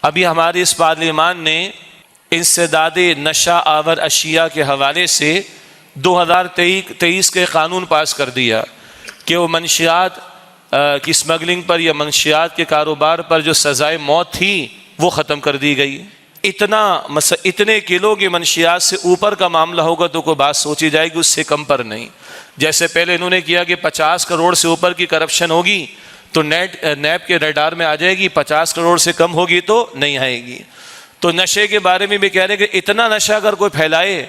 ابھی ہماری اس پارلیمان نے انسداد نشہ آور اشیاء کے حوالے سے 2023 کے قانون پاس کر دیا کہ وہ منشیات کی اسمگلنگ پر یا منشیات کے کاروبار پر جو سزائے موت تھی وہ ختم کر دی گئی۔ اتنے کلو کی منشیات سے اوپر کا معاملہ ہوگا تو کوئی بات سوچی جائے گی، اس سے کم پر نہیں۔ جیسے پہلے انہوں نے کیا کہ 50 کروڑ سے اوپر کی کرپشن ہوگی تو نیب کے ریڈار میں آ جائے گی، 50 کروڑ سے کم ہوگی تو نہیں آئے گی۔ تو نشے کے بارے میں بھی کہہ رہے ہیں کہ اتنا نشہ اگر کوئی پھیلائے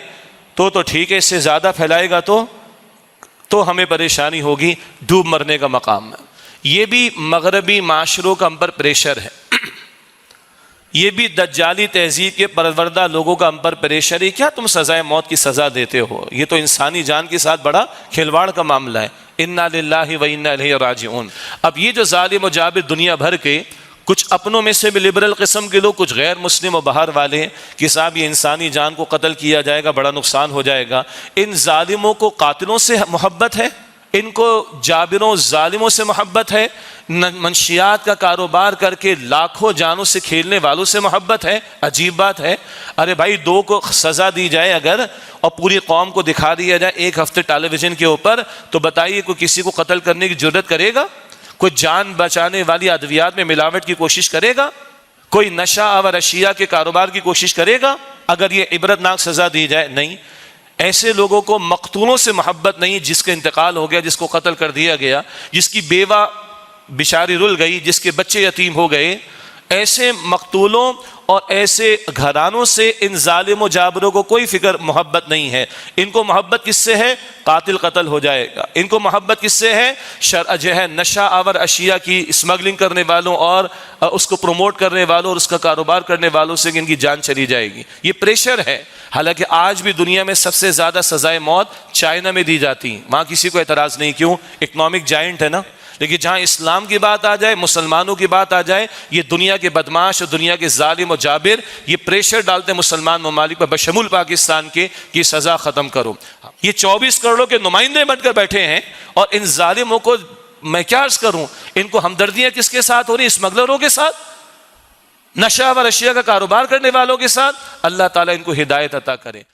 تو ٹھیک ہے، اس سے زیادہ پھیلائے گا تو ہمیں پریشانی ہوگی، ڈوب مرنے کا مقام ہے۔ یہ بھی مغربی معاشروں کا ہم پر پریشر ہے، یہ بھی دجالی تہذیب کے پروردہ لوگوں کا ہم پر پریشر ہے۔ کیا تم سزائے موت کی سزا دیتے ہو؟ یہ تو انسانی جان کے ساتھ بڑا کھلواڑ کا معاملہ ہے۔ انا للہ و انا الیہ راجعون۔ اب یہ جو ظالم و جابر دنیا بھر کے کچھ اپنوں میں سے بھی لبرل قسم کے لوگ، کچھ غیر مسلم و باہر والے کہ صاحب یہ انسانی جان کو قتل کیا جائے گا، بڑا نقصان ہو جائے گا۔ ان ظالموں کو قاتلوں سے محبت ہے، ان کو جابروں ظالموں سے محبت ہے، منشیات کا کاروبار کر کے لاکھوں جانوں سے کھیلنے والوں سے محبت ہے۔ عجیب بات ہے۔ ارے بھائی، دو کو سزا دی جائے اگر اور پوری قوم کو دکھا دیا جائے ایک ہفتے ٹیلی ویژن کے اوپر، تو بتائیے کوئی کسی کو قتل کرنے کی جرت کرے گا؟ کوئی جان بچانے والی ادویات میں ملاوٹ کی کوشش کرے گا؟ کوئی نشہ آور اشیاء کے کاروبار کی کوشش کرے گا اگر یہ عبرتناک سزا دی جائے؟ نہیں۔ ایسے لوگوں کو مقتولوں سے محبت نہیں، جس کا انتقال ہو گیا، جس کو قتل کر دیا گیا، جس کی بیوہ بیچاری رل گئی، جس کے بچے یتیم ہو گئے، ایسے مقتولوں اور ایسے گھرانوں سے ان ظالم و جابروں کو کوئی فکر محبت نہیں ہے۔ ان کو محبت کس سے ہے؟ قاتل قتل ہو جائے گا۔ ان کو محبت کس سے ہے؟ جو ہے نشہ آور اشیاء کی اسمگلنگ کرنے والوں اور اس کو پروموٹ کرنے والوں اور اس کا کاروبار کرنے والوں سے ان کی جان چلی جائے گی۔ یہ پریشر ہے۔ حالانکہ آج بھی دنیا میں سب سے زیادہ سزائے موت چائنا میں دی جاتی ہیں، وہاں کسی کو اعتراض نہیں۔ کیوں؟ اکنامک جائنٹ ہے نا۔ لیکن جہاں اسلام کی بات آ جائے، مسلمانوں کی بات آ جائے، یہ دنیا کے بدماش اور دنیا کے ظالم و جابر یہ پریشر ڈالتے ہیں مسلمان ممالک پر بشمول پاکستان کے کہ سزا ختم کرو۔ یہ 24 کروڑوں کے نمائندے بن کر بیٹھے ہیں اور ان ظالموں کو میں کیا عرض کروں، ان کو ہمدردیاں کس کے ساتھ ہو رہی؟ اسمگلروں کے ساتھ، نشہ و اشیاء کا کاروبار کرنے والوں کے ساتھ۔ اللہ تعالیٰ ان کو ہدایت عطا کرے۔